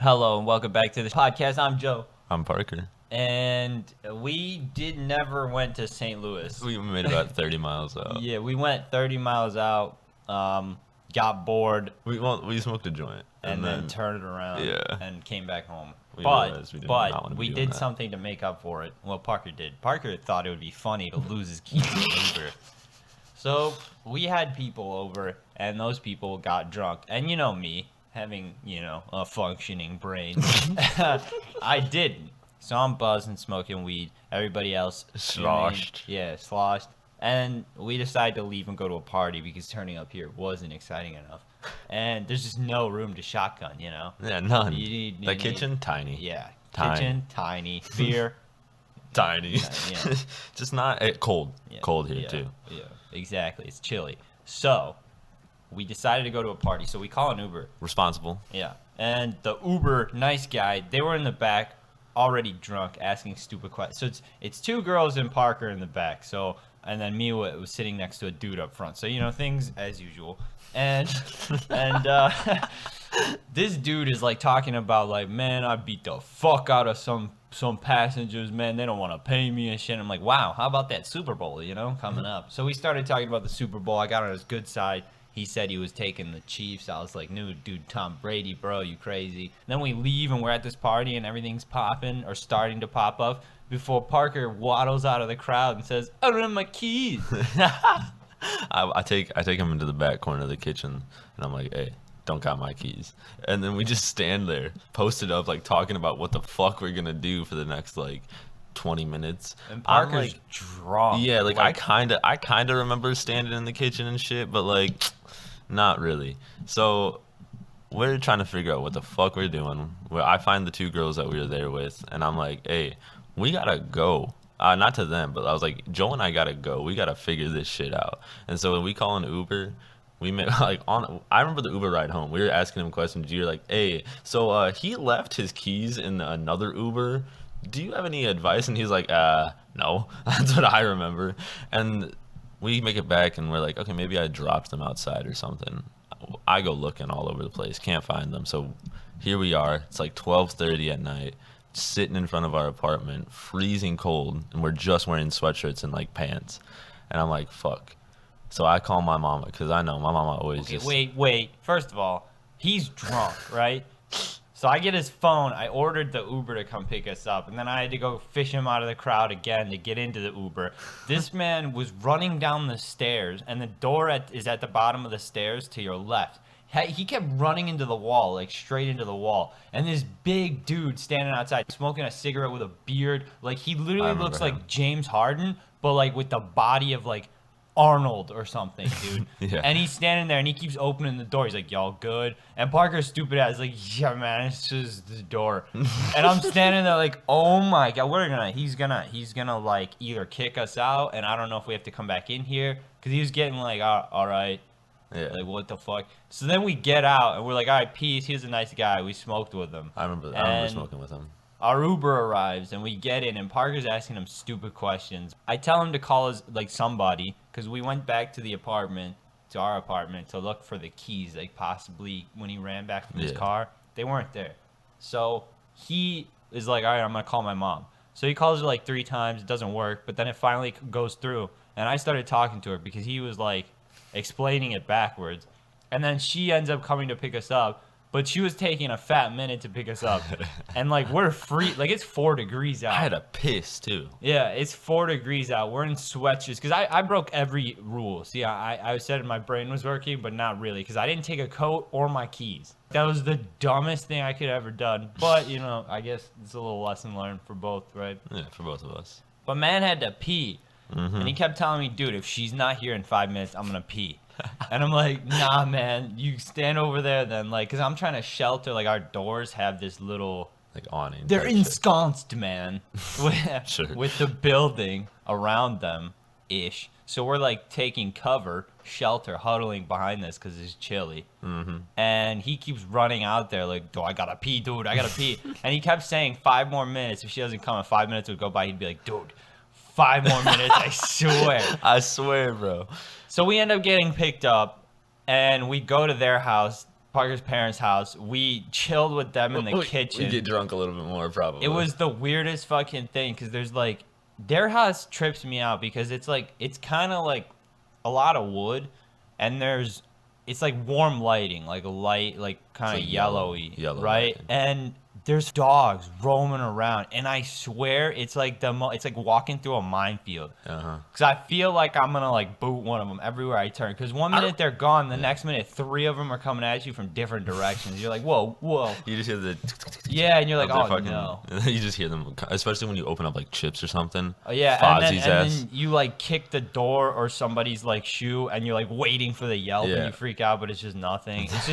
Hello and welcome back to the podcast. I'm Joe. I'm Parker. And we never went to St. Louis. We made about 30 miles out. Yeah, we went 30 miles out, got bored. We smoked a joint. And then turned around Yeah. and came back home. We But we did something to make up for it. Well, Parker did. Parker thought it would be funny to lose his keys in Uber. So we had people over, and those people got drunk. And you know me, having, a functioning brain. I didn't. So I'm buzzing, smoking weed. Everybody else sloshed. Sloshed. And we decided to leave and go to a party because turning up here wasn't exciting enough. And there's just no room to shotgun, Yeah, none. The kitchen, tiny. Yeah, Tiny. kitchen, tiny. Beer, Tiny. yeah. Just not cold. Yeah, Cold here, yeah, too. Yeah, exactly. It's chilly. So we decided to go to a party. So we call an Uber. Responsible. Yeah. And the Uber, nice guy, they were in the back, already drunk, asking stupid questions. So it's two girls and Parker in the back. So, and then me was sitting next to a dude up front. So, things as usual. And this dude is like talking about like, man, I beat the fuck out of some passengers, man. They don't want to pay me and shit. I'm like, wow, how about that Super Bowl, coming up? So we started talking about the Super Bowl. I got on his good side. He said he was taking the Chiefs. I was like, no, dude, Tom Brady, bro, you crazy. Then we leave and we're at this party and everything's popping or starting to pop up before Parker waddles out of the crowd and says, I don't have my keys. I take him into the back corner of the kitchen, and I'm like, hey, don't got my keys. And then we just stand there, posted up, like, talking about what the fuck we're going to do for the next, 20 minutes. And Parker's drunk. Yeah, I kind of remember standing in the kitchen and shit, but, not really. So we're trying to figure out what the fuck we're doing. I find the two girls that we were there with, and I'm like, hey, we got to go. Not to them, but I was like, Joe and I gotta go. We gotta figure this shit out. And so when we call an Uber, we met I remember the Uber ride home. We were asking him questions. You're like, hey, so he left his keys in another Uber. Do you have any advice? And he's like, no. That's what I remember. And we make it back, and we're like, okay, maybe I dropped them outside or something. I go looking all over the place, can't find them. So here we are. It's like 12:30 at night. Sitting in front of our apartment, freezing cold, and we're just wearing sweatshirts and pants. And I'm like, fuck. So I call my mama, because I know my mama always Wait. First of all, he's drunk, right? So I get his phone. I ordered the Uber to come pick us up, and then I had to go fish him out of the crowd again to get into the Uber. This man was running down the stairs, and the door is at the bottom of the stairs to your left. He kept running into the wall, straight into the wall. And this big dude standing outside, smoking a cigarette with a beard. He literally looks like James Harden, but, with the body of, Arnold or something, dude. Yeah. And he's standing there, and he keeps opening the door. He's like, y'all good? And Parker's stupid ass like, yeah, man, it's just the door. And I'm standing there like, oh, my God. He's gonna, either kick us out, and I don't know if we have to come back in here. Because he was getting all right. Yeah. What the fuck? So then we get out and we're like, all right, peace. He was a nice guy. We smoked with him. I remember smoking with him. Our Uber arrives and we get in and Parker's asking him stupid questions. I tell him to call us somebody because we went back to our apartment to look for the keys. Possibly when he ran back from his car, they weren't there. So he is like, all right, I'm going to call my mom. So he calls her 3 times. It doesn't work. But then it finally goes through. And I started talking to her because he was explaining it backwards, and then she ends up coming to pick us up, but she was taking a fat minute to pick us up. And we're free, it's 4 degrees out. I had a piss too. Yeah, it's 4 degrees out. We're in sweatshirts because I broke every rule. See, I said my brain was working, but not really, because I didn't take a coat or my keys. That was the dumbest thing I could have ever done. But I guess it's a little lesson learned for both, right? Yeah, for both of us. But man had to pee. Mm-hmm. And he kept telling me, dude, if she's not here in 5 minutes, I'm going to pee. And I'm like, nah, man, you stand over there then. Because I'm trying to shelter. Our doors have this little... awning. They're ensconced, man. Sure. With the building around them-ish. So we're, taking cover, shelter, huddling behind this because it's chilly. Mm-hmm. And he keeps running out there do I got to pee, dude, I got to pee. And he kept saying 5 more minutes. If she doesn't come in 5 minutes would go by, he'd be like, dude... 5 more minutes, I swear. I swear, bro. So we end up getting picked up, and we go to their house. Parker's parents' house. We chilled with them in the kitchen. We get drunk a little bit more, probably. It was the weirdest fucking thing because there's like, their house trips me out because it's like, it's kind of like a lot of wood, and it's like warm lighting, like a light, like kind of like yellowy, yellow right? lighting. And there's dogs roaming around, and I swear it's like it's like walking through a minefield. Because I feel like I'm gonna like boot one of them everywhere I turn. Because one minute they're gone, the next minute 3 of them are coming at you from different directions. You're like, whoa, whoa. You just hear the. Yeah, and you're like, oh fucking, no. You just hear them, especially when you open up like chips or something. Oh yeah, Fozzie's and then you like kick the door or somebody's like shoe, and you're like waiting for the yelp, and you freak out, but it's just nothing. It's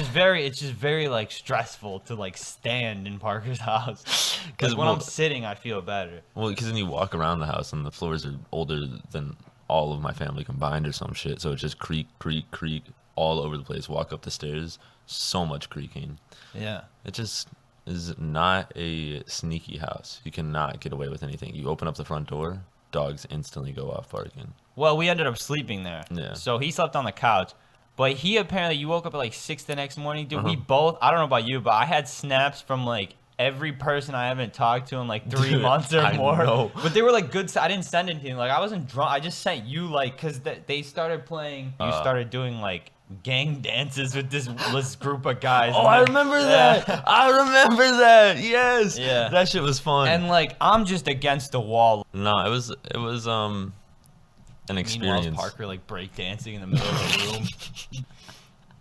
just very like stressful to like stand in Parker's house. Because when I'm sitting, I feel better. Well, because then you walk around the house and the floors are older than all of my family combined or some shit, so it's just creak, creak, creak all over the place. Walk up the stairs, so much creaking. Yeah. It just is not a sneaky house. You cannot get away with anything. You open up the front door, dogs instantly go off barking. Well, we ended up sleeping there. Yeah. So he slept on the couch. But he apparently, you woke up at like 6 the next morning. Dude, we both, I don't know about you, but I had snaps from like every person I haven't talked to in like 3 months or more. Know. But they were like good. I didn't send anything. Like I wasn't drunk. I just sent you like, because they started playing. You started doing like gang dances with this group of guys. Oh, I remember that. I remember that. Yes. Yeah. That shit was fun. And like, I'm just against the wall. No, it was an experience. Meanwhile, Parker like break dancing in the middle of the room.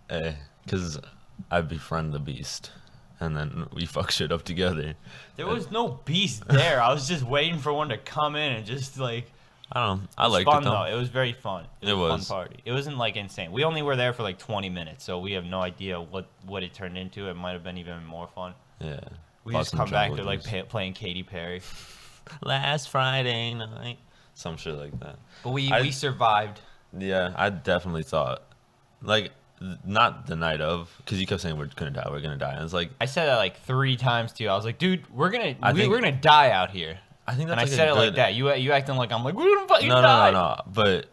Hey, because I befriend the beast, and then we fuck shit up together. There was no beast there. I was just waiting for one to come in and just like. I don't know. I liked fun, it though. It was very fun. It was a fun party. It wasn't like insane. We only were there for like 20 minutes, so we have no idea what it turned into. It might have been even more fun. Yeah. We just come back to like playing Katy Perry. Last Friday night. Some shit like that. But we survived. Yeah, I definitely thought, like, not the night of, because you kept saying we're gonna die. And it's like, I said that like 3 times to you. I was like, dude, we're gonna die out here. I think that's and like I said it like that. You acting like I'm like, we're gonna fucking die. No. But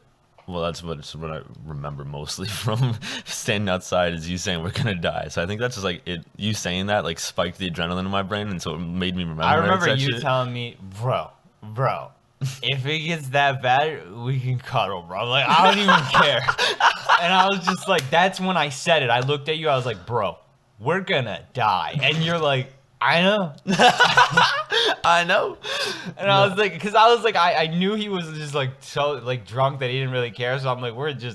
well, that's what I remember mostly from standing outside is you saying we're gonna die. So I think that's just like it. You saying that like spiked the adrenaline in my brain, and so it made me remember. I remember you telling me, bro. If it gets that bad, we can cuddle, bro. Like, I don't even care. And I was just like, that's when I said it. I looked at you. I was like, bro, we're gonna die. And you're like, I know. I know. And I was like, because I was like, I knew he was just like so like drunk that he didn't really care. So I'm like,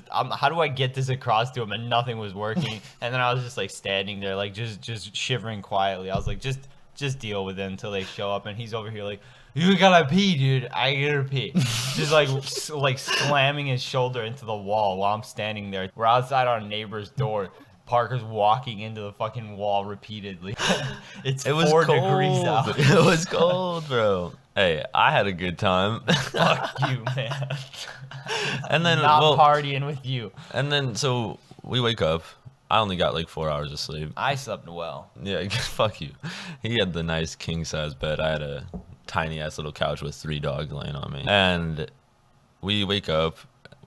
how do I get this across to him? And nothing was working. And then I was just like standing there, like just shivering quietly. I was like, just deal with it until they show up. And he's over here like, you gotta pee, dude. I gotta pee. Just like slamming his shoulder into the wall while I'm standing there. We're outside our neighbor's door. Parker's walking into the fucking wall repeatedly. It was 4 degrees out. It was cold, bro. Hey, I had a good time. Fuck you, man. And then not partying with you. And then so we wake up. I only got like 4 hours of sleep. I slept well. Yeah, fuck you. He had the nice king size bed. I had a tiny ass little couch with 3 dogs laying on me. And we wake up.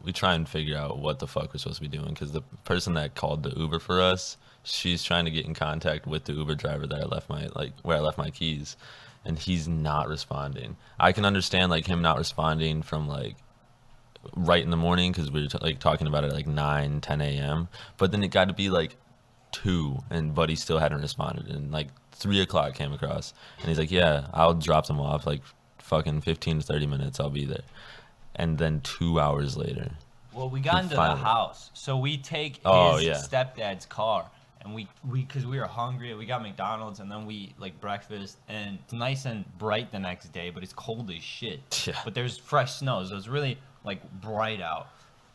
We try and figure out what the fuck we're supposed to be doing because the person that called the Uber for us, she's trying to get in contact with the Uber driver that where I left my keys, and he's not responding. I can understand like him not responding from like right in the morning because we were talking about it at like 9, 10 a.m. But then it got to be like 2, and Buddy still hadn't responded, and like 3 o'clock came across, and he's like, "Yeah, I'll drop them off like fucking 15 to 30 minutes. I'll be there." And then 2 hours later. Well, we got into the house. So we take his stepdad's car. And we because we were hungry, we got McDonald's, and then we like breakfast. And it's nice and bright the next day, but it's cold as shit. Yeah. But there's fresh snow, so it's really like bright out.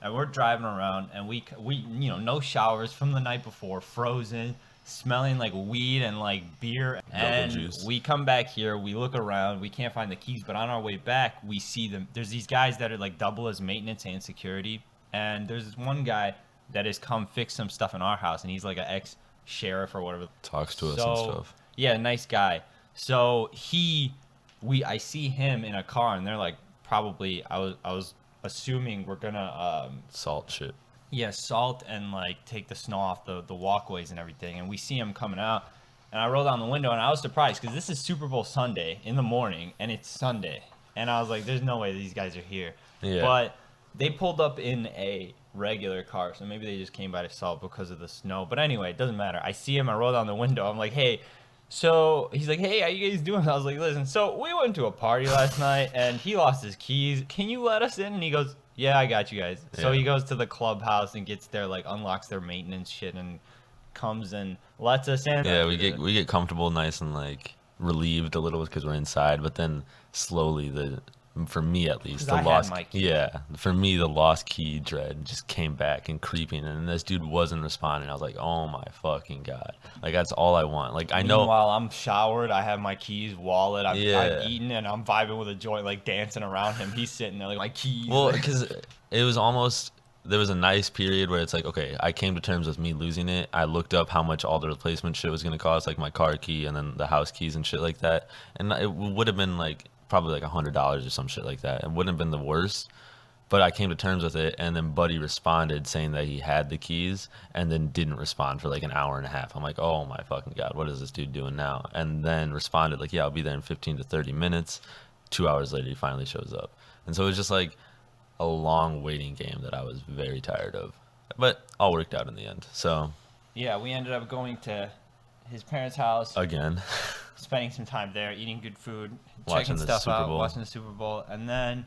And we're driving around, and we no showers from the night before, frozen, smelling like weed and like beer. And juice. We come back here, we look around, we can't find the keys, but on our way back we see them. There's these guys that are like double as maintenance and security, and there's this one guy that has come fix some stuff in our house, and he's like an ex-sheriff or whatever. Talks to us and stuff. Yeah, nice guy. So I see him in a car, and they're like, probably I was assuming we're gonna salt shit. Yeah, salt and like take the snow off the walkways and everything. And we see him coming out, and I roll down the window, and I was surprised because this is Super Bowl Sunday in the morning, and it's Sunday, and I was like, "There's no way these guys are here." Yeah. But they pulled up in a regular car, so maybe they just came by to salt because of the snow. But anyway, it doesn't matter. I see him. I roll down the window. I'm like, "Hey." So he's like, "Hey, how you guys doing?" I was like, "Listen, so we went to a party last night, and he lost his keys. Can you let us in?" And he goes, "Yeah, I got you guys." So Yeah. he goes to the clubhouse and gets there, like unlocks their maintenance shit, and comes and lets us in. Yeah, we get comfortable, nice and like relieved a little because we're inside, but then slowly for me at least, 'Cause the I had lost my key. yeah, for me the lost key dread just came back and creeping, and this dude wasn't responding. I was like, oh my fucking god, like that's all I want. Like I know. Meanwhile, I'm showered. I have my keys, wallet. I've Yeah. eaten, and I'm vibing with a joint, like dancing around him. He's sitting there, like my keys. Well, like- because it was almost there was a nice period where it's like, okay, I came to terms with me losing it. I looked up how much all the replacement shit was gonna cost, like my car key and then the house keys and shit like that, and it would have been like probably like $100 or some shit like that. It wouldn't have been the worst, but I came to terms with it, and then Buddy responded saying that he had the keys, and then didn't respond for like an hour and a half. I'm like, oh my fucking god, what is this dude doing now? And then responded like, yeah, I'll be there in 15 to 30 minutes. 2 hours later, he finally shows up, and so it was just like a long waiting game that I was very tired of, but all worked out in the end. So yeah, we ended up going to his parents' house, again, spending some time there, eating good food, Watching checking the stuff Super out, Bowl. watching the Super Bowl, and then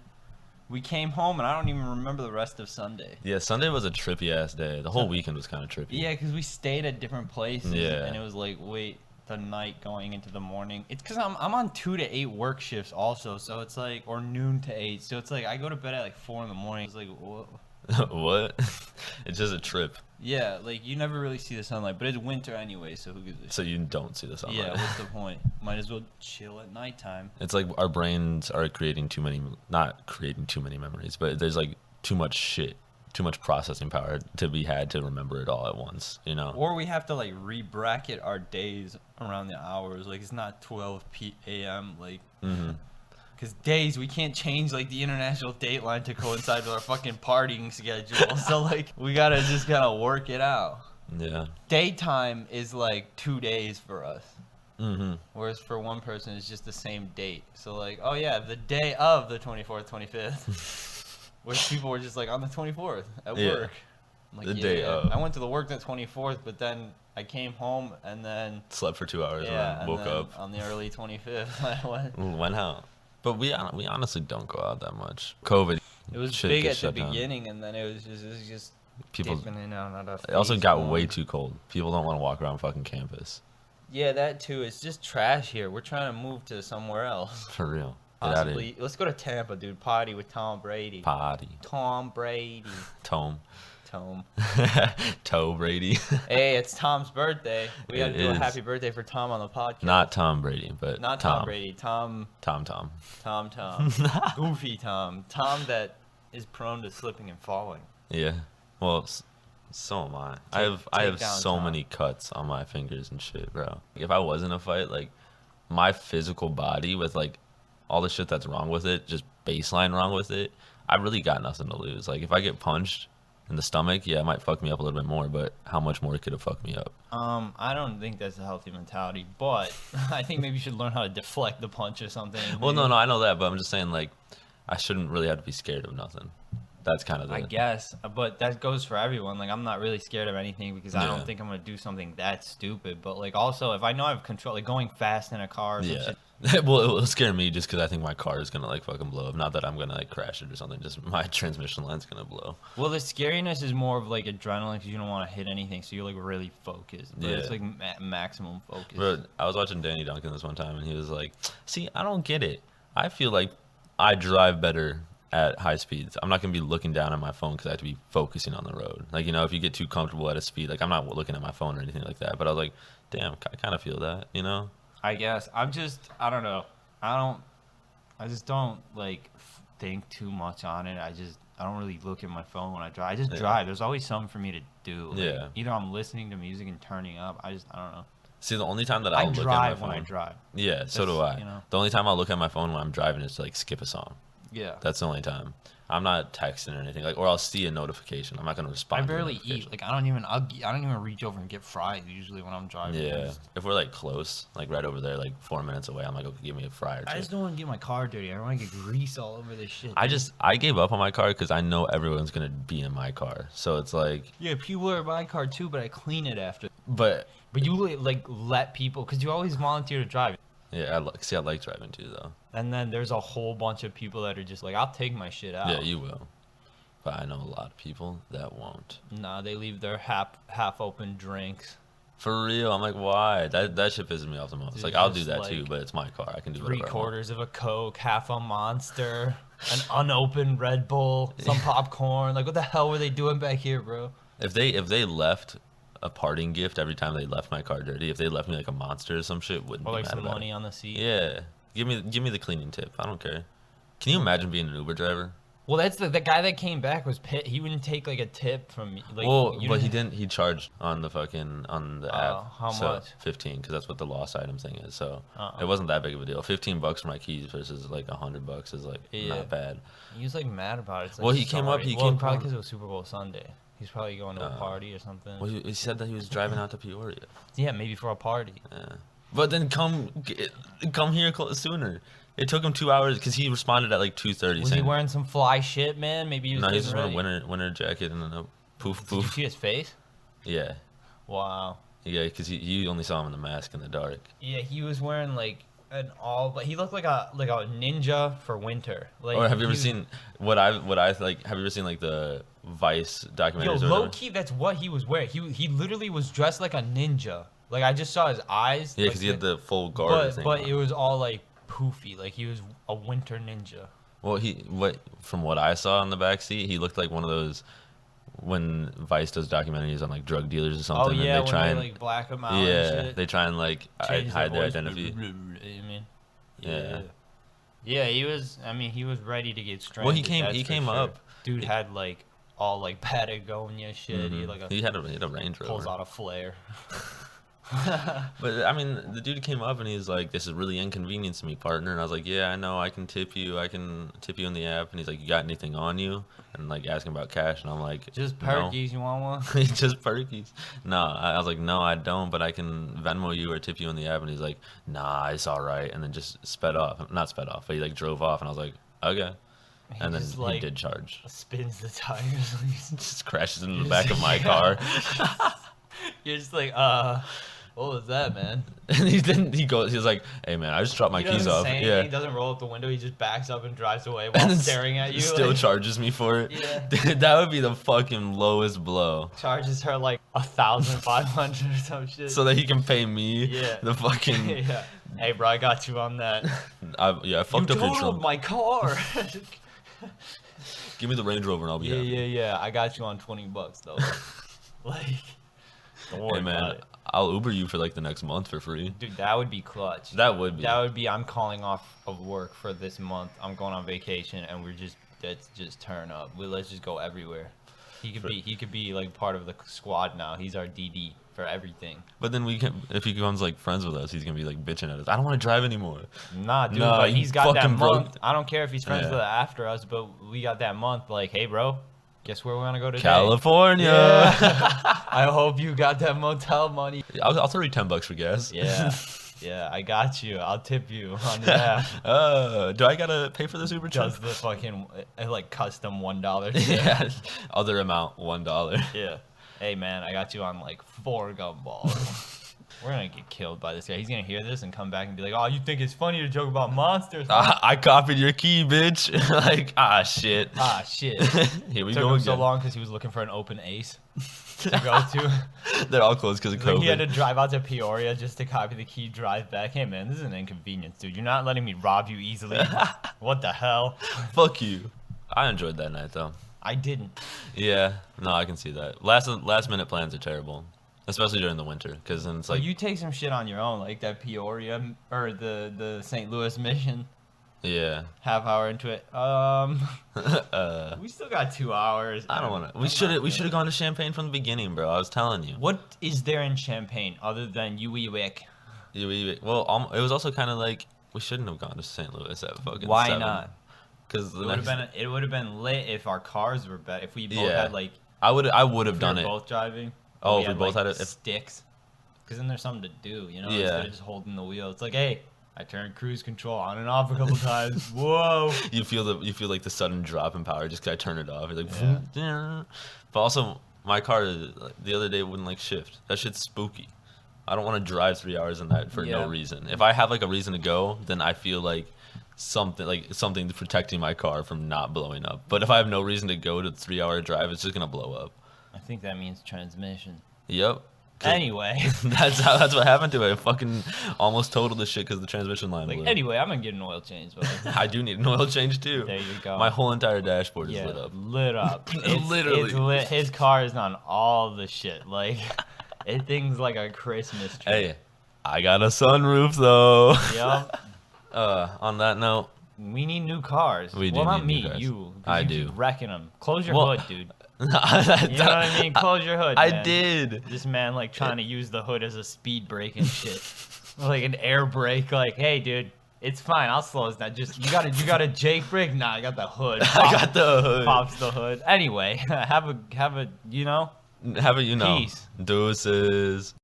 we came home, and I don't even remember the rest of Sunday. yeah, Sunday was a trippy ass day. The whole weekend was kind of trippy. Yeah, because we stayed at different places, Yeah. and it was like, wait, the night going into the morning. It's because I'm on 2 to 8 work shifts also, so it's like, or noon to 8, so it's like I go to bed at like 4 in the morning. It's like, whoa. What? It's just a trip. Yeah, like you never really see the sunlight, but it's winter anyway, so who gives a So you don't see the sunlight. Yeah, what's the point? Might as well chill at nighttime. It's like our brains are creating not creating too many memories, but there's like too much shit, too much processing power to be had to remember it all at once, you know? Or we have to like re-bracket our days around the hours. Like it's not 12 a.m. like, because days we can't change like the international dateline to coincide with our fucking partying schedule. So like we gotta just kind of work it out. Yeah. Daytime is like 2 days for us. Mm-hmm. Whereas for one person, it's just the same date. So like, oh yeah, the day of the 24th, 25th. Which people were just like, on the 24th at Yeah. work. I'm like, The day of. I went to the work the 24th, but then I came home and then, Slept for 2 hours yeah, and and then woke then up. on the early 25th, I went. Went out. But we honestly don't go out that much. COVID. It was shit big gets at the shut down. beginning, and then it was just People. dipping in and out of It also phase got one. way too cold. People don't want to walk around fucking campus. Yeah, that too. It's just trash here. We're trying to move to somewhere else. For real. Get out of here. Possibly. Let's go to Tampa, dude. Party with Tom Brady. Potty. Tom Brady. Tome. Tom. Toe Brady. Hey, it's Tom's birthday. We got to It do a is. happy birthday for Tom on the podcast. Not Tom Brady, but Not Tom Brady. Tom. Tom. Goofy Tom. Tom that is prone to slipping and falling. Yeah. Well, so am I. I Take have down so Tom. many cuts on my fingers and shit, bro. If I was in a fight, like my physical body with like all the shit that's wrong with it, just baseline wrong with it, I really got nothing to lose. Like if I get punched in the stomach, yeah, it might fuck me up a little bit more, but how much more could it fuck me up? I don't think that's a healthy mentality, but I think maybe you should learn how to deflect the punch or something. Well, no, I know that, but I'm just saying like I shouldn't really have to be scared of nothing. That's kind of the I guess, but that goes for everyone. Like, I'm not really scared of anything because I Yeah. don't think I'm gonna do something that stupid. But like, also, if I know I have control, like going fast in a car, or some yeah. shit, Well, it will scare me just because I think my car is gonna like fucking blow up. Not that I'm gonna like crash it or something. Just my transmission line's gonna blow. Well, the scariness is more of like adrenaline because you don't want to hit anything, so you're like really focused. But it's Yeah. like maximum focus. But I was watching Danny Duncan this one time, and he was like, "See, I don't get it. I feel like I drive better at high speeds. I'm not gonna be looking down at my phone because I have to be focusing on the road. Like, you know, if you get too comfortable at a speed, like I'm not looking at my phone or anything like that. But I was like, damn, I kind of feel that, you know? I guess I don't know. I just don't like think too much on it. I don't really look at my phone when I drive. I just Yeah. drive. There's always something for me to do. Like, Yeah. Either I'm listening to music and turning up. I don't know. See, the only time that I I'll look drive at my when I phone, drive. yeah, so do That's, I. you know. The only time I'll look at my phone when I'm driving is to like skip a song. Yeah. That's the only time. I'm not texting or anything. Like, or I'll see a notification. I'm not gonna I respond. barely eat. Like, I don't even reach over and get fries usually when I'm driving. Yeah. If we're like close, like right over there, like 4 minutes away, I'm like, okay, give me a fry or two. I just don't want to get my car dirty. I don't want to get grease all over this shit. I gave up on my car because I know everyone's gonna be in my car. So it's like, Yeah, people are in my car too, but I clean it after. but But you like let people, because you always volunteer to drive. yeah, I like driving too though. And then there's a whole bunch of people that are just like, I'll take my shit out. Yeah, you will. But I know a lot of people that won't. Nah, they leave their half open drinks. For real, I'm like, why? That shit pisses me off the most. Dude, Like, I'll do just that like too, but it's my car. I can do Three whatever I want. quarters of a Coke, half a Monster, an unopened Red Bull, some popcorn. Like, what the hell were they doing back here, bro? If they left a parting gift every time they left my car dirty, if they left me like a Monster or some shit, wouldn't Or be like mad some about money it. on the seat. Yeah, give me the cleaning tip. I don't care. Can you imagine being an Uber driver? Well, that's the guy that came back was Pitt. He wouldn't take like a tip from me. Like, Well, you but he didn't. He charged on the app. How so much? 15, because that's what the lost item thing is. So Uh-uh. it wasn't that big of a deal. $15 for my keys versus like $100 is like not bad. He was like mad about it. It's like, Well, he came up- sorry. he well, came probably from- because it was Super Bowl Sunday. He's probably going to a party or something. Well, he said that he was driving out to Peoria. Yeah, maybe for a party. Yeah. But then come here sooner. It took him 2 hours because he responded at like 2:30. Was he wearing some fly shit, man? Maybe he was. No, getting he's just wearing ready. a winter jacket and a poof Did you poof. see his face? Yeah, Wow. yeah, because you only saw him in the mask in the dark. Yeah, he was wearing like an all, but he looked like a ninja for winter. Like, Or have you ever he was- seen what I like? Have you ever seen like the Vice Yo, documentaries? or low whatever? key, that's what he was wearing. He literally was dressed like a ninja. Like, I just saw his eyes. Yeah, like, because he had the full guard. But it was all like poofy. Like, he was a winter ninja. Well, from what I saw in the backseat, he looked like one of those when Vice does documentaries on like drug dealers or something. Oh yeah, and they try when and they like black him out. yeah, and shit. they try and like Change hide their voice. identity. You mean? Yeah. Yeah, he was. I mean, he was ready to get stranded. Well, he came that's for came sure. up. Dude had like all like Patagonia shit. He had, like He had a Range pulls Rover. out a flare. But I mean, the dude came up and he's like, "This is really inconvenient to me, partner." And I was like, "Yeah, I know. I can tip you. I can tip you in the app." And he's like, "You got anything on you?" And like asking about cash, and I'm like, Just no. perkies. You want one? Just perkies. No, I was like, no, I don't, but I can Venmo you or tip you in the app. And he's like, nah, it's all right. And then just sped off. Not sped off, but he like drove off. And I was like, okay. And then just, he like, did charge. Spins the tires. Just crashes into the back of my car. You're just like, what was that, man? And he was like, hey man, I just dropped my He keys doesn't off. say Yeah. anything, He doesn't roll up the window. He just backs up and drives away while And then staring at you. Still like, charges me for it. Yeah. Dude, that would be the fucking lowest blow. charges her like 1,500 or some shit. So that he can pay me Yeah. the fucking yeah. Hey, bro, I got you on that. I fucked You up your totaled trunk. my car. Give me the Range Rover and I'll be happy. yeah. I got you on $20 though. Like, don't worry Hey man, about it. I'll Uber you for like the next month for free. Dude, that would be clutch. That would be. That would be. I'm calling off of work for this month. I'm going on vacation, and let's just turn up. Let's just go everywhere. He could be like part of the squad now. He's our DD for everything. But then if he becomes like friends with us, he's gonna be like bitching at us. I don't want to drive anymore. Nah, dude, Nah, but you he's got that fucking broke- month. I don't care if he's friends Yeah. with it after us, but we got that month. Like, hey, bro, guess where we're gonna go today? California. Yeah. I hope you got that motel money. I'll throw you $10 for gas. Yeah, yeah, I got you. I'll tip you on the app. Do I gotta pay for this Uber trip? Does the fucking like custom $1 tip. Yeah. Other amount $1. Yeah. Hey man, I got you on like 4 gumballs. We're gonna get killed by this guy. He's gonna hear this and come back and be like, "Oh, you think it's funny to joke about monsters?" Huh? I copied your key, bitch. Like, shit. Shit. Here we Took go him again. so long because he was looking for an open ace to go to. They're all closed because of Like, he had to COVID. drive out to Peoria just to copy the key, drive back. Hey man, this is an inconvenience, dude. You're not letting me rob you easily. What the hell? Fuck you. I enjoyed that night though. I didn't. Yeah, no, I can see that. Last minute plans are terrible, especially during the winter, because then it's So like, you take some shit on your own, like that Peoria or the St. Louis mission. yeah. Half hour into it. We still got 2 hours. I don't want to. We should have gone to Champagne from the beginning, bro. I was telling you. What is there in Champagne other than Uiwick? Well, it was also kind of like we shouldn't have gone to St. Louis at fucking. Why 7. not? Because It would have been lit if our cars were better. If we both had like. I would have done it. Both driving. Oh, if we both had it. Sticks. Because then there's something to do, you know. Yeah. Instead of just holding the wheel, it's like, hey, I turned cruise control on and off a couple times. Whoa. You feel like the sudden drop in power just 'cause I turn it off. You're like, Yeah. But also my car the other day wouldn't like shift. That shit's spooky. I don't want to drive 3 hours in that for no reason. If I have like a reason to go, then I feel like something protecting my car from not blowing up. But if I have no reason to go to the 3 hour drive, it's just gonna blow up. I think that means transmission. Yep. Anyway. that's what happened to it. I fucking almost totaled the shit because the transmission line blew. Anyway, I'm gonna get an oil change. But I do need an oil change too. There you go. My whole entire dashboard is lit up. Lit up. Literally. It's lit. His car is on all the shit. Like, it thing's like a Christmas tree. Hey, I got a sunroof though. Yep. On that note, we need new cars. We do well, not need me, new cars. you. I you do. Keep wrecking them. Close your hood, dude. You You know what I mean? Close your hood. I man. did. This man like trying to use the hood as a speed brake and shit, like an air brake. Like, hey, dude, it's fine. I'll slow us down. Just you got a Jake brake? Nah, I got the hood. I got the hood. Pops the hood. Anyway, have a Peace. Deuces.